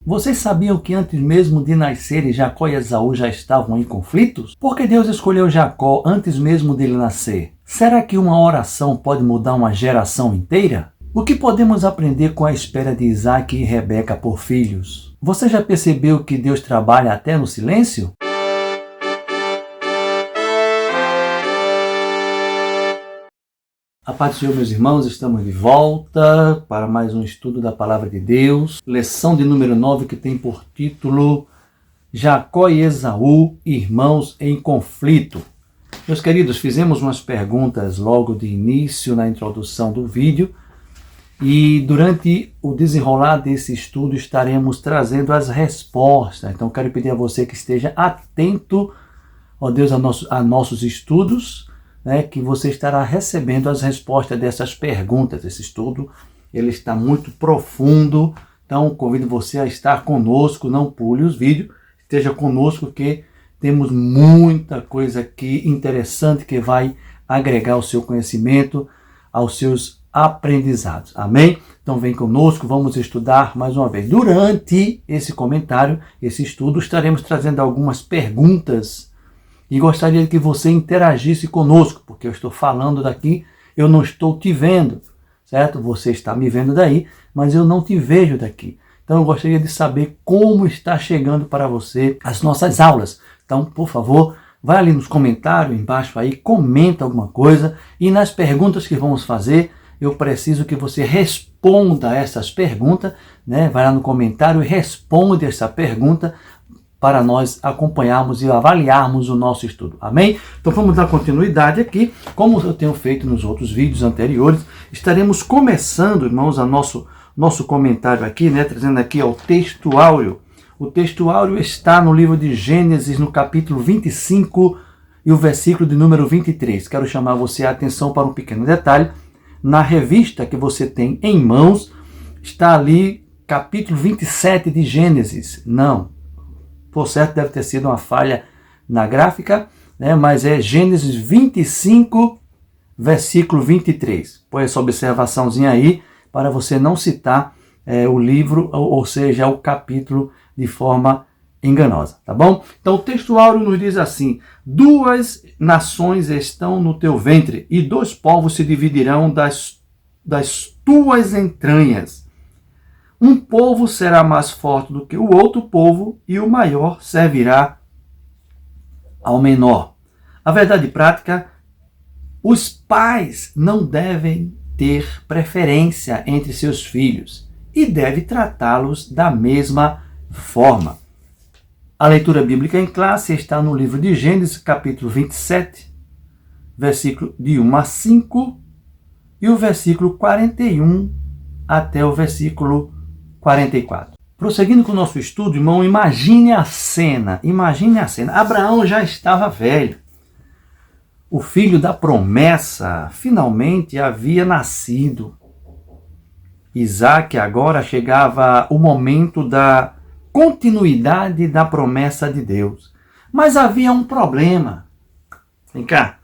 Vocês sabiam que antes mesmo de nascerem, Jacó e Esaú já estavam em conflitos? Por que Deus escolheu Jacó antes mesmo dele nascer? Será que uma oração pode mudar uma geração inteira? O que podemos aprender com a espera de Isaac e Rebeca por filhos? Você já percebeu que Deus trabalha até no silêncio? A paz do Senhor, meus irmãos, estamos de volta para mais um estudo da Palavra de Deus. Lição de número 9, que tem por título Jacó e Esaú, irmãos em conflito. Meus queridos, fizemos umas perguntas logo de início na introdução do vídeo e durante o desenrolar desse estudo estaremos trazendo as respostas. Então quero pedir a você que esteja atento, ó Deus, a nossos estudos, que você estará recebendo as respostas dessas perguntas. Esse estudo ele está muito profundo, então convido você a estar conosco, não pule os vídeos, esteja conosco que temos muita coisa aqui interessante que vai agregar ao seu conhecimento, aos seus aprendizados. Amém? Então vem conosco, vamos estudar mais uma vez. Durante esse comentário, esse estudo, estaremos trazendo algumas perguntas e gostaria que você interagisse conosco, porque eu estou falando daqui, eu não estou te vendo, certo? Você está me vendo daí, mas eu não te vejo daqui. Então eu gostaria de saber como está chegando para você as nossas aulas. Então, por favor, vai ali nos comentários embaixo aí, comenta alguma coisa e nas perguntas que vamos fazer, eu preciso que você responda essas perguntas, Vai lá no comentário e responde essa pergunta, para nós acompanharmos e avaliarmos o nosso estudo. Amém? Então vamos dar continuidade aqui. Como eu tenho feito nos outros vídeos anteriores, estaremos começando, irmãos, a nosso comentário aqui, trazendo aqui o texto áureo. O texto áureo está no livro de Gênesis, no capítulo 25 e o versículo de número 23. Quero chamar você a atenção para um pequeno detalhe. Na revista que você tem em mãos, está ali capítulo 27 de Gênesis. Não. Por certo, deve ter sido uma falha na gráfica, mas é Gênesis 25, versículo 23. Põe essa observaçãozinha aí para você não citar o livro, ou seja, o capítulo de forma enganosa, tá bom? Então o texto áureo nos diz assim: 2 nações estão no teu ventre e 2 povos se dividirão das tuas entranhas. Um povo será mais forte do que o outro povo, e o maior servirá ao menor. A verdade prática, os pais não devem ter preferência entre seus filhos e devem tratá-los da mesma forma. A leitura bíblica em classe está no livro de Gênesis, capítulo 27, versículo de 1 a 5, e o versículo 41 até o versículo 44. Prosseguindo com o nosso estudo, irmão, imagine a cena. Abraão já estava velho. O filho da promessa finalmente havia nascido. Isaac agora chegava o momento da continuidade da promessa de Deus. Mas havia um problema. Vem cá.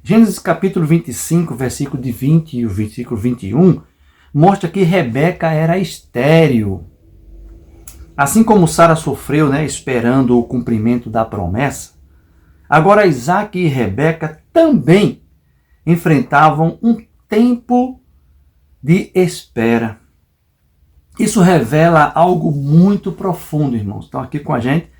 Gênesis capítulo 25, versículo de 20 e o versículo 21, mostra que Rebeca era estéril. Assim como Sara sofreu, esperando o cumprimento da promessa, agora Isaac e Rebeca também enfrentavam um tempo de espera. Isso revela algo muito profundo, irmãos. Estão aqui com a gente?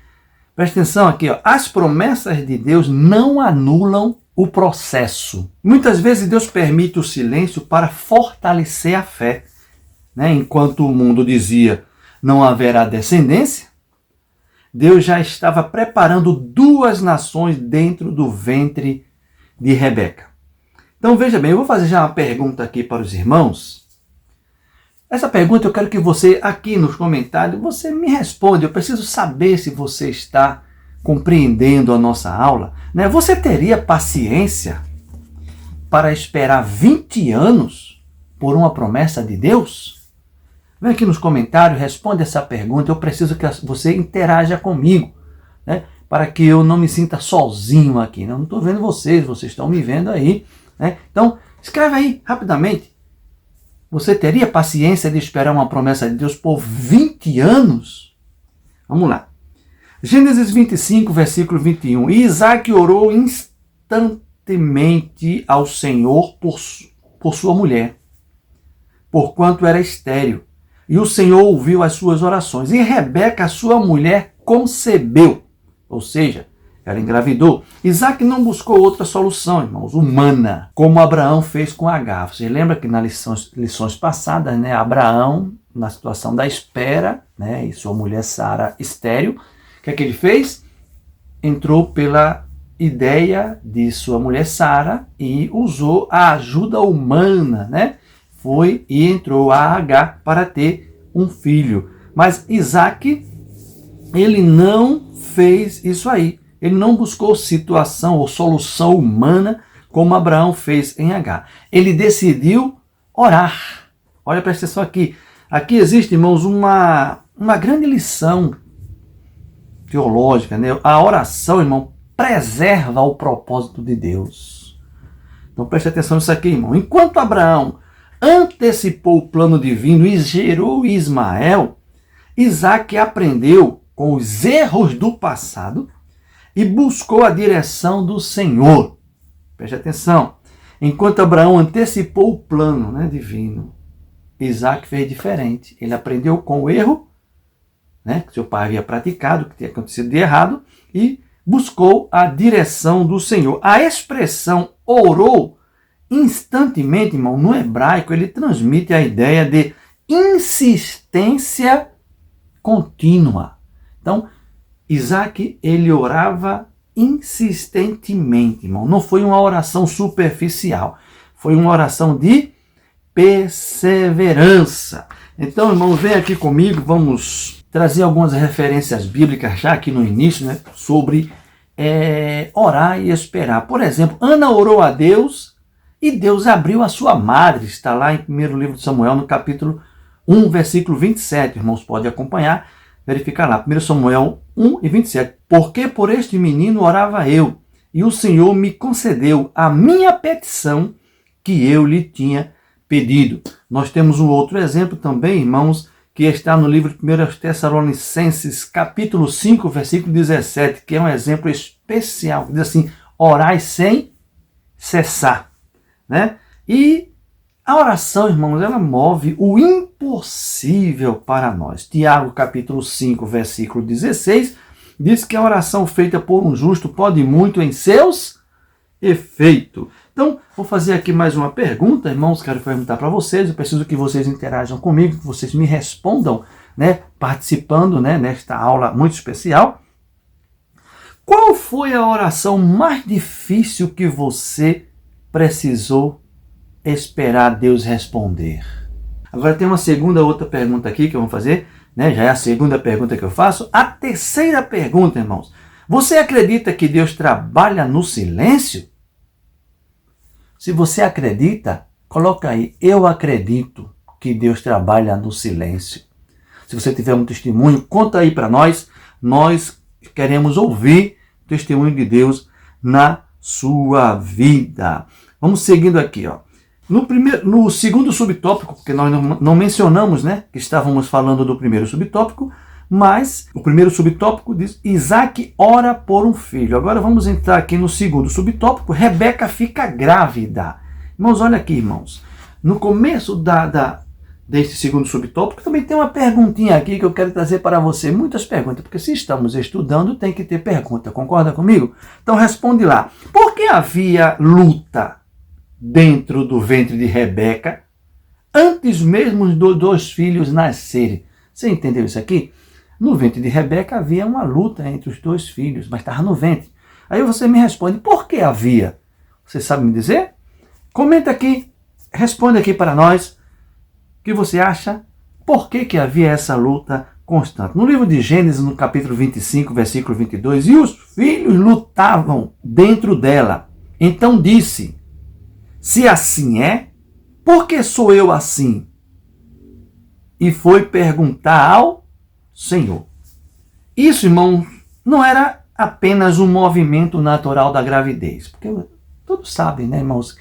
Presta atenção aqui, ó. As promessas de Deus não anulam o processo. Muitas vezes Deus permite o silêncio para fortalecer a fé. Enquanto o mundo dizia não haverá descendência, Deus já estava preparando 2 nações dentro do ventre de Rebeca. Então veja bem, eu vou fazer já uma pergunta aqui para os irmãos. Essa pergunta eu quero que você aqui nos comentários, você me responda. Eu preciso saber se você está compreendendo a nossa aula. Você teria paciência para esperar 20 anos por uma promessa de Deus? Vem aqui nos comentários, responde essa pergunta. Eu preciso que você interaja comigo, para que eu não me sinta sozinho aqui. Não estou vendo vocês estão me vendo aí. Então, escreve aí rapidamente. Você teria paciência de esperar uma promessa de Deus por 20 anos? Vamos lá. Gênesis 25, versículo 21. E Isaac orou instantemente ao Senhor por sua mulher, porquanto era estéril. E o Senhor ouviu as suas orações. E Rebeca, sua mulher, concebeu. Ou seja, ela engravidou. Isaac não buscou outra solução, irmãos, humana, como Abraão fez com Agar. Você lembra que nas lições passadas, né, Abraão, na situação da espera, né, e sua mulher Sara estéril, o que é que ele fez? Entrou pela ideia de sua mulher Sara e usou a ajuda humana, né? Foi e entrou a Agar para ter um filho. Mas Isaac, ele não fez isso aí. Ele não buscou situação ou solução humana como Abraão fez em Agar. Ele decidiu orar. Olha, presta atenção aqui. Aqui existe, irmãos, uma grande lição teológica, né? A oração, irmão, preserva o propósito de Deus. Então preste atenção nisso aqui, irmão. Enquanto Abraão antecipou o plano divino e gerou Ismael, Isaac aprendeu com os erros do passado e buscou a direção do Senhor. Preste atenção. Enquanto Abraão antecipou o plano, né, divino, Isaac fez diferente. Ele aprendeu com o erro, né, que seu pai havia praticado, que tinha acontecido de errado, e buscou a direção do Senhor. A expressão orou instantemente, irmão, no hebraico, ele transmite a ideia de insistência contínua. Então, Isaac, ele orava insistentemente, irmão. Não foi uma oração superficial. Foi uma oração de perseverança. Então, irmão, vem aqui comigo, vamos trazer algumas referências bíblicas já aqui no início, né, sobre orar e esperar. Por exemplo, Ana orou a Deus e Deus abriu a sua madre. Está lá em 1º livro de Samuel, no capítulo 1, versículo 27. Irmãos, pode acompanhar, verificar lá. 1 Samuel 1 e 27. Porque por este menino orava eu, e o Senhor me concedeu a minha petição que eu lhe tinha pedido. Nós temos um outro exemplo também, irmãos, que está no livro de 1 Tessalonicenses, capítulo 5, versículo 17, que é um exemplo especial, que diz assim: orai sem cessar, né? E a oração, irmãos, ela move o impossível para nós. Tiago, capítulo 5, versículo 16, diz que a oração feita por um justo pode muito em seus efeitos. Então, vou fazer aqui mais uma pergunta, irmãos, quero perguntar para vocês, eu preciso que vocês interajam comigo, que vocês me respondam, né, participando, né, nesta aula muito especial. Qual foi a oração mais difícil que você precisou esperar Deus responder? Agora tem uma outra pergunta aqui que eu vou fazer, né, já é a segunda pergunta que eu faço. A terceira pergunta, irmãos, você acredita que Deus trabalha no silêncio? Se você acredita, coloca aí, eu acredito que Deus trabalha no silêncio. Se você tiver um testemunho, conta aí para nós. Nós queremos ouvir o testemunho de Deus na sua vida. Vamos seguindo aqui, ó. No segundo subtópico, porque nós não mencionamos, né, que estávamos falando do primeiro subtópico, mas o primeiro subtópico diz: Isaac ora por um filho. Agora vamos entrar aqui no segundo subtópico. Rebeca fica grávida. Irmãos, olha aqui, irmãos. No começo deste segundo subtópico também tem uma perguntinha aqui que eu quero trazer para você. Muitas perguntas, porque se estamos estudando tem que ter pergunta. Concorda comigo? Então responde lá. Por que havia luta dentro do ventre de Rebeca antes mesmo dos dois filhos nascerem? Você entendeu isso aqui? No ventre de Rebeca havia uma luta entre os dois filhos, mas estava no ventre. Aí você me responde, por que havia? Você sabe me dizer? Comenta aqui, responde aqui para nós o que você acha, por que havia essa luta constante. No livro de Gênesis, no capítulo 25, versículo 22, e os filhos lutavam dentro dela. Então disse, se assim é, por que sou eu assim? E foi perguntar ao Senhor. Isso, irmão, não era apenas um movimento natural da gravidez. Porque todos sabem, né, irmãos,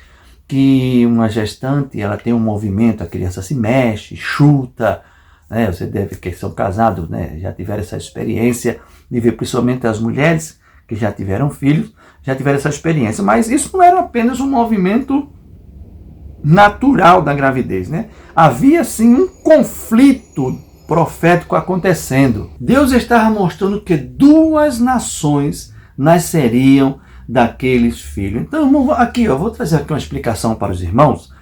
que uma gestante ela tem um movimento, a criança se mexe, chuta, né? Você deve, que são casados, né? Já tiveram essa experiência de ver, principalmente as mulheres que já tiveram filhos, já tiveram essa experiência. Mas isso não era apenas um movimento natural da gravidez, né? Havia sim um conflito profético acontecendo. Deus estava mostrando que 2 nações nasceriam daqueles filhos. Então, aqui, eu vou trazer aqui uma explicação para os irmãos.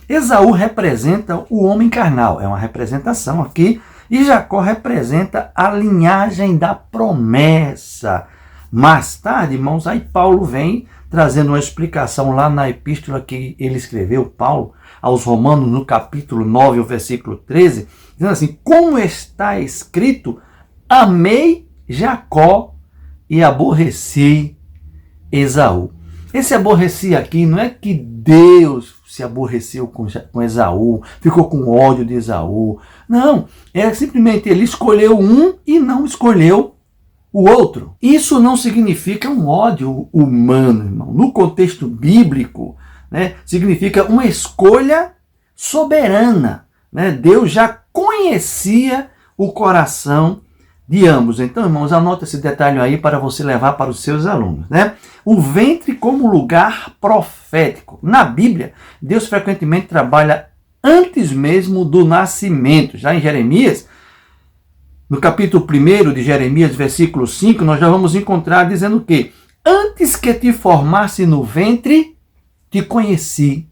Esaú representa o homem carnal, é uma representação aqui, e Jacó representa a linhagem da promessa. Mais tarde, irmãos, aí Paulo vem trazendo uma explicação lá na epístola que ele escreveu, Paulo, aos Romanos, no capítulo 9, o versículo 13, dizendo assim: como está escrito, amei Jacó e aborreci Esaú. Esse aborreci aqui não é que Deus se aborreceu com Esaú, ficou com ódio de Esaú. Não, é simplesmente ele escolheu um e não escolheu o outro. Isso não significa um ódio humano, irmão. No contexto bíblico, né, significa uma escolha soberana. Né? Deus já conhecia o coração de ambos. Então, irmãos, anota esse detalhe aí para você levar para os seus alunos. Né? O ventre como lugar profético. Na Bíblia, Deus frequentemente trabalha antes mesmo do nascimento. Já em Jeremias, no capítulo 1 de Jeremias, versículo 5, nós já vamos encontrar dizendo que antes que te formasse no ventre, te conheci.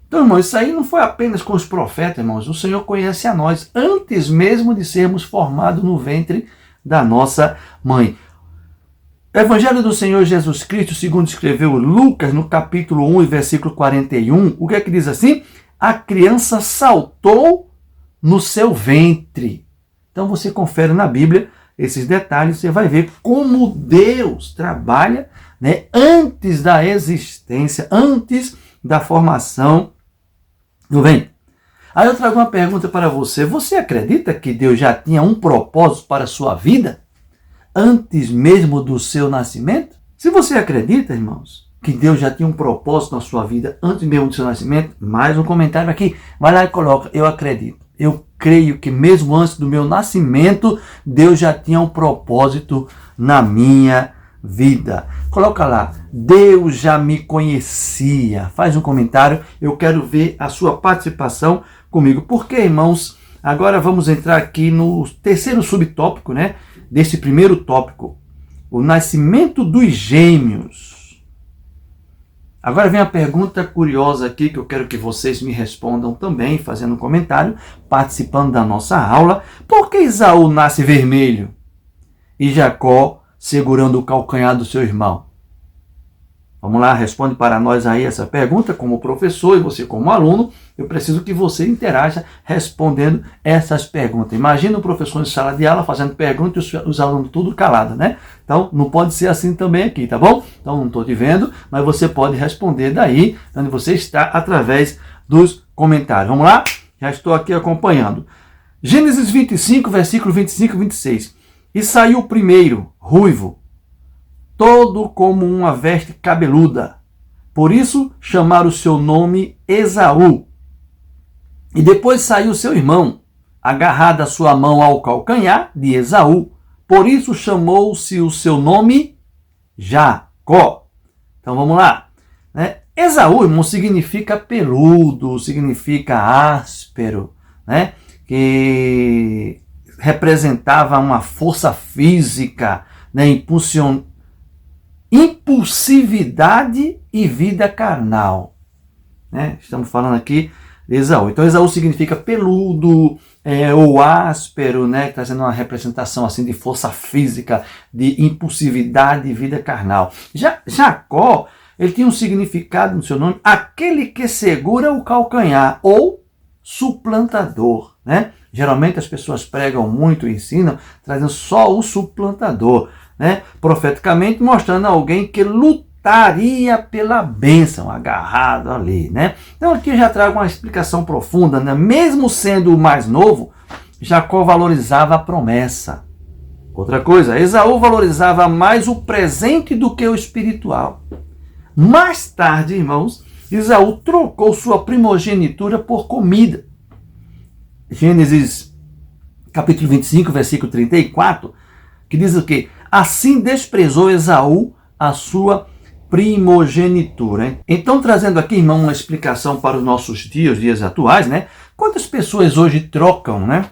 Então, irmãos, isso aí não foi apenas com os profetas, irmãos. O Senhor conhece a nós antes mesmo de sermos formados no ventre da nossa mãe. O Evangelho do Senhor Jesus Cristo, segundo escreveu Lucas, no capítulo 1 e versículo 41, o que é que diz assim? A criança saltou no seu ventre. Então você confere na Bíblia esses detalhes, você vai ver como Deus trabalha, né, antes da existência, antes da formação do ventre. Aí eu trago uma pergunta para você. Você acredita que Deus já tinha um propósito para a sua vida antes mesmo do seu nascimento? Se você acredita, irmãos, que Deus já tinha um propósito na sua vida antes mesmo do seu nascimento, mais um comentário aqui. Vai lá e coloca: eu acredito. Eu creio que mesmo antes do meu nascimento, Deus já tinha um propósito na minha vida. Coloca lá: Deus já me conhecia. Faz um comentário. Eu quero ver a sua participação comigo. Porque, irmãos, agora vamos entrar aqui no terceiro subtópico, né, desse primeiro tópico, o nascimento dos gêmeos. Agora vem a pergunta curiosa aqui que eu quero que vocês me respondam também, fazendo um comentário, participando da nossa aula. Por que Esaú nasce vermelho e Jacó segurando o calcanhar do seu irmão? Vamos lá, responde para nós aí essa pergunta como professor e você como aluno. Eu preciso que você interaja respondendo essas perguntas. Imagina o professor em sala de aula fazendo perguntas e os alunos tudo calados, né? Então, não pode ser assim também aqui, tá bom? Então, não estou te vendo, mas você pode responder daí, onde você está, através dos comentários. Vamos lá? Já estou aqui acompanhando. Gênesis 25, versículo 25 e 26. E saiu o primeiro, ruivo, todo como uma veste cabeluda. Por isso chamaram o seu nome Esaú. E depois saiu seu irmão, agarrada a sua mão ao calcanhar de Esaú. Por isso chamou-se o seu nome Jacó. Então vamos lá. Né? Esaú, irmão, significa peludo, significa áspero, né? Que representava uma força física, né? Impulsividade e vida carnal. Né? Estamos falando aqui de Esaú. Então Esaú significa peludo ou áspero, né? Trazendo uma representação assim de força física, de impulsividade e vida carnal. Jacó, ele tinha um significado no seu nome, aquele que segura o calcanhar, ou suplantador. Né? Geralmente as pessoas pregam muito e ensinam trazendo só o suplantador, né? Profeticamente mostrando alguém que lutaria pela bênção, agarrado ali, né? Então aqui eu já trago uma explicação profunda, né? Mesmo sendo o mais novo, Jacó valorizava a promessa. Outra coisa, Esaú valorizava mais o presente do que o espiritual. Mais tarde, irmãos, Esaú trocou sua primogenitura por comida. Gênesis capítulo 25, versículo 34, que diz o quê? Assim desprezou Esaú a sua primogenitura. Hein? Então, trazendo aqui, irmão, uma explicação para os nossos dias atuais, né? Quantas pessoas hoje trocam, né,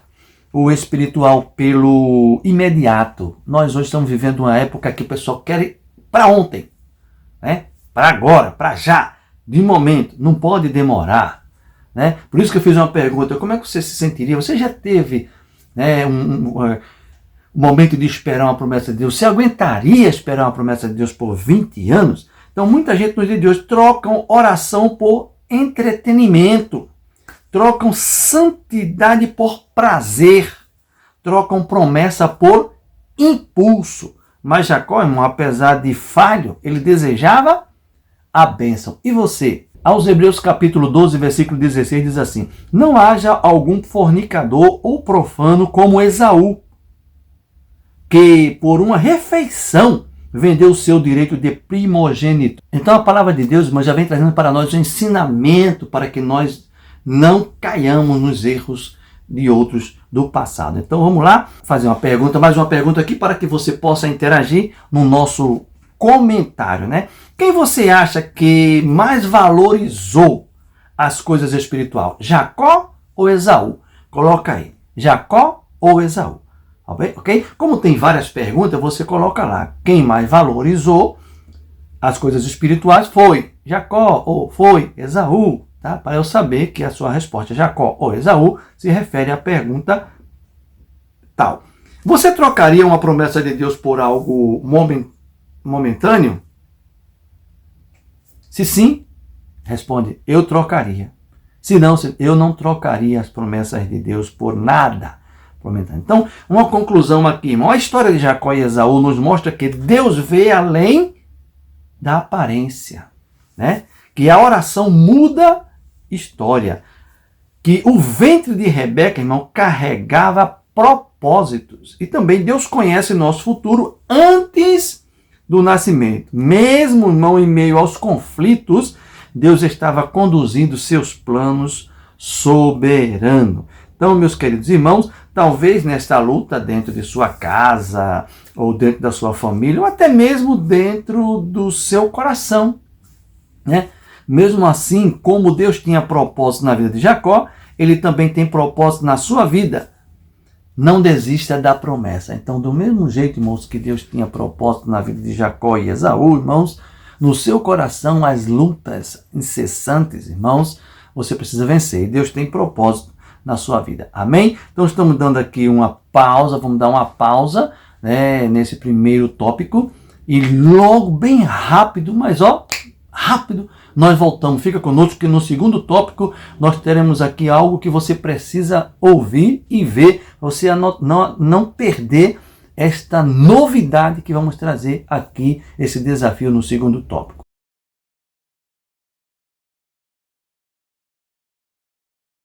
o espiritual pelo imediato? Nós hoje estamos vivendo uma época que o pessoal quer para ontem, né? Para agora, para já, de momento, não pode demorar, né? Por isso que eu fiz uma pergunta: como é que você se sentiria? Você já teve, né, um momento de esperar uma promessa de Deus? Você aguentaria esperar uma promessa de Deus por 20 anos? Então, muita gente nos dias de hoje trocam oração por entretenimento, trocam santidade por prazer, trocam promessa por impulso. Mas Jacó, irmão, apesar de falho, ele desejava a bênção. E você? Aos Hebreus capítulo 12, versículo 16, diz assim: não haja algum fornicador ou profano como Esaú, que por uma refeição vendeu o seu direito de primogênito. Então a palavra de Deus, irmão, já vem trazendo para nós um ensinamento para que nós não caiamos nos erros de outros do passado. Então vamos lá fazer uma pergunta, mais uma pergunta aqui para que você possa interagir no nosso comentário, né? Quem você acha que mais valorizou as coisas espirituais? Jacó ou Esaú? Coloca aí, Jacó ou Esaú? Ok? Como tem várias perguntas, você coloca lá. Quem mais valorizou as coisas espirituais foi Jacó ou foi Esaú? Tá? Para eu saber que a sua resposta é Jacó ou Esaú se refere à pergunta tal. Você trocaria uma promessa de Deus por algo momentâneo? Se sim, responde: eu trocaria. Se não, eu não trocaria as promessas de Deus por nada momentâneo. Então, uma conclusão aqui, irmão. A história de Jacó e Esaú nos mostra que Deus vê além da aparência, né? Que a oração muda história. Que o ventre de Rebeca, irmão, carregava propósitos. E também Deus conhece nosso futuro antes do nascimento. Mesmo, irmão, em meio aos conflitos, Deus estava conduzindo seus planos soberano. Então, meus queridos irmãos, talvez nesta luta dentro de sua casa, ou dentro da sua família, ou até mesmo dentro do seu coração, né? Mesmo assim, como Deus tinha propósito na vida de Jacó, ele também tem propósito na sua vida. Não desista da promessa. Então, do mesmo jeito, irmãos, que Deus tinha propósito na vida de Jacó e Esaú, irmãos, no seu coração, as lutas incessantes, irmãos, você precisa vencer. E Deus tem propósito na sua vida. Amém? Então, estamos dando aqui uma pausa, vamos dar uma pausa, né, nesse primeiro tópico. E logo, bem rápido, mas rápido, nós voltamos. Fica conosco que no segundo tópico nós teremos aqui algo que você precisa ouvir e ver, você não perder esta novidade que vamos trazer aqui, esse desafio no segundo tópico.